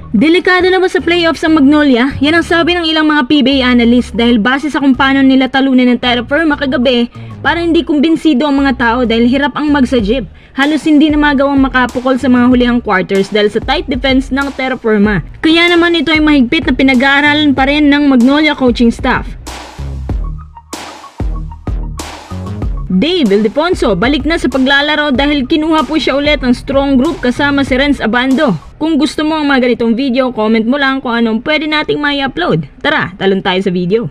Delikado na ba sa playoffs ang Magnolia? Yan ang sabi ng ilang mga PBA analyst dahil base sa kung paano nila talunan ng Terra Firma kagabi, para hindi kumbinsido ang mga tao dahil hirap ang mag sa jeep. Halos hindi na magawang makapukol sa mga hulihang quarters dahil sa tight defense ng Terra Firma. Kaya naman ito ay mahigpit na pinag-aaralan pa rin ng Magnolia coaching staff. Dave Ildefonso balik na sa paglalaro dahil kinuha po siya ulit ng strong group kasama si Renz Abando. Kung gusto mo ang mga ganitong video, comment mo lang kung anong pwede nating mai-upload. Tara, talon tayo sa video.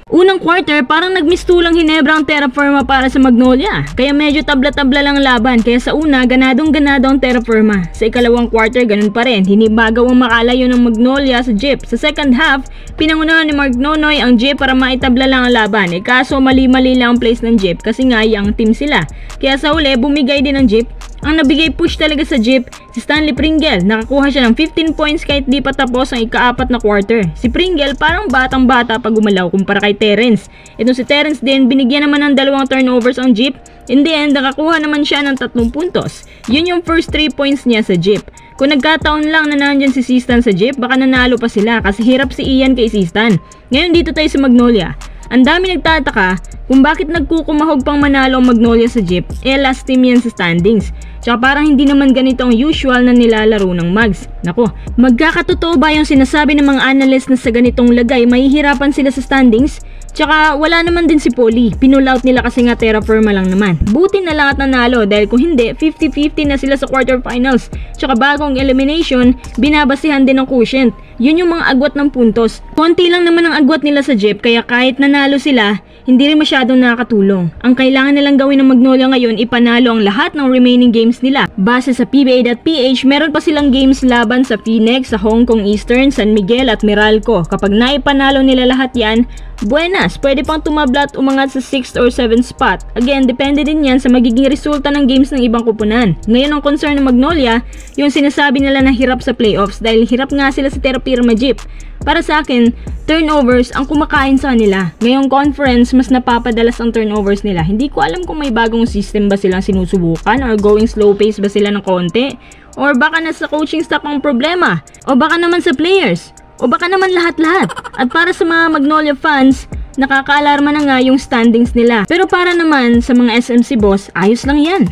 Unang quarter, parang nagmistulang Hinebra ang Terra Firma para sa Magnolia. Kaya medyo tabla-tabla lang laban. Kaya sa una, ganadong-ganado ang Terra Firma. Sa ikalawang quarter, ganun pa rin. Hindi magawang makalayo ng Magnolia sa jeep. Sa second half, pinangunahan ni Mark Nonoy ang jeep para maitabla lang ang laban. Kaso mali-mali lang ang place ng jeep kasi nga young team sila. Kaya sa uli, bumigay din ang jeep. Ang nabigay push talaga sa jeep, si Stanley Pringle. Nakakuha siya ng 15 points kahit di pa tapos ang ika-4 na quarter. Si Pringle parang batang-bata pag gumalaw kumpara kay Terrence. Ito si Terrence din, binigyan naman ng 2 turnovers ang jeep. In the end, nakakuha naman siya ng 3 puntos. Yun yung first 3 points niya sa jeep. Kung nagkataon lang na nandyan si Sistan sa jeep, baka nanalo pa sila kasi hirap si Ian kay Sistan. Ngayon dito tayo sa Magnolia. Ang dami nagtataka kung bakit nagkukumahog pang manalo ang Magnolia sa jeep, last team yan sa standings. Tsaka parang hindi naman ganito ang usual na nilalaro ng Mags. Nako, magkakatotoo ba yung sinasabi ng mga analyst na sa ganitong lagay mahihirapan sila sa standings? Tsaka wala naman din si Polly, pinull out nila kasi nga Terra Firma lang naman. Buti na lang at nanalo dahil kung hindi, 50-50 na sila sa quarterfinals. Tsaka bagong elimination, binabasihan din ng quotient. Yun yung mga agwat ng puntos. Konti lang naman ang agwat nila sa jeep kaya kahit nanalo sila, hindi rin masyadong nakakatulong. Ang kailangan nilang gawin ng Magnolia ngayon, ipanalo ang lahat ng remaining games nila. Base sa PBA.ph, meron pa silang games laban sa Phoenix, sa Hong Kong Eastern, San Miguel at Meralco. Kapag naipanalo nila lahat yan, buenas, pwede pang tumabla at umangat sa 6th or 7th spot. Again, depende din yan sa magiging resulta ng games ng ibang kupunan. Ngayon ang concern ng Magnolia, yung sinasabi nila na hirap sa playoffs dahil hirap nga sila sa Terra Firma jeep. Para sa akin, turnovers ang kumakain sa kanila. Ngayong conference, mas napapadalas ang turnovers nila. Hindi ko alam kung may bagong system ba silang sinusubukan or going slow pace ba sila ng konti. Or baka nasa coaching staff ang problema. O baka naman sa players. O baka naman lahat-lahat. At para sa mga Magnolia fans, nakakaalarma na nga yung standings nila. Pero para naman sa mga SMC boss, ayos lang yan.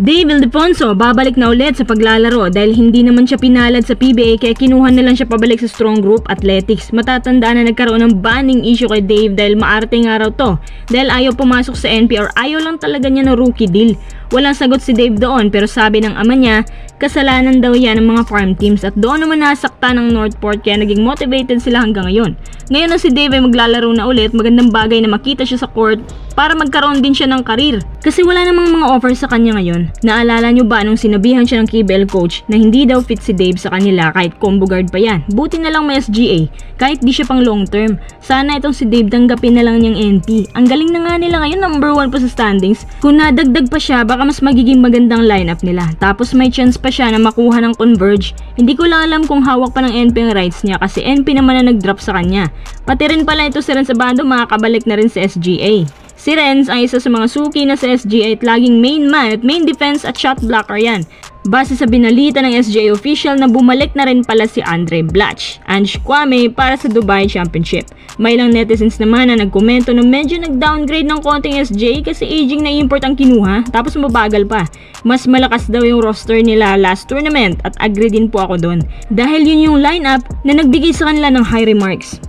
Dave Ildefonso babalik na ulit sa paglalaro dahil hindi naman siya pinalad sa PBA kaya kinuha na lang siya pabalik sa Strong Group Athletics. Matatandaan na nagkaroon ng banning issue kay Dave dahil maarte nga raw to dahil ayaw pumasok sa NP or ayaw lang talaga niya ng rookie deal. Walang sagot si Dave doon pero sabi ng ama niya, kasalanan daw yan ng mga farm teams at doon naman nasakta ng Northport kaya naging motivated sila hanggang ngayon. Ngayon na si Dave ay maglalaro na ulit, magandang bagay na makita siya sa court para magkaroon din siya ng karir. Kasi wala namang mga offers sa kanya ngayon. Naalala nyo ba nung sinabihan siya ng KBL coach na hindi daw fit si Dave sa kanila kahit combo guard pa yan? Buti na lang may SGA, kahit di siya pang long term. Sana itong si Dave tanggapin na lang niyang NP. Ang galing na nga nila ngayon, number 1 pa sa standings. Kung nadagdag pa siya, baka mas magiging magandang lineup nila. Tapos may chance pa siya na makuha ng Converge. Hindi ko lang alam kung hawak pa ng NP ang rights niya kasi NP naman na nag-drop sa kanya. Pati rin pala ito si Renz Abando makakabalik na rin sa SGA. Si Renz ang isa sa mga suki na sa SGA at laging main man at main defense at shot blocker yan. Base sa binalita ng SGA official na bumalik na rin pala si Andre Blatch, Ange Kwame para sa Dubai Championship. May ilang netizens naman na nagkomento na medyo nag-downgrade ng konting SGA kasi aging na import ang kinuha tapos mabagal pa. Mas malakas daw yung roster nila last tournament at agree din po ako doon. Dahil yun yung lineup na nagbigay sa kanila ng high remarks.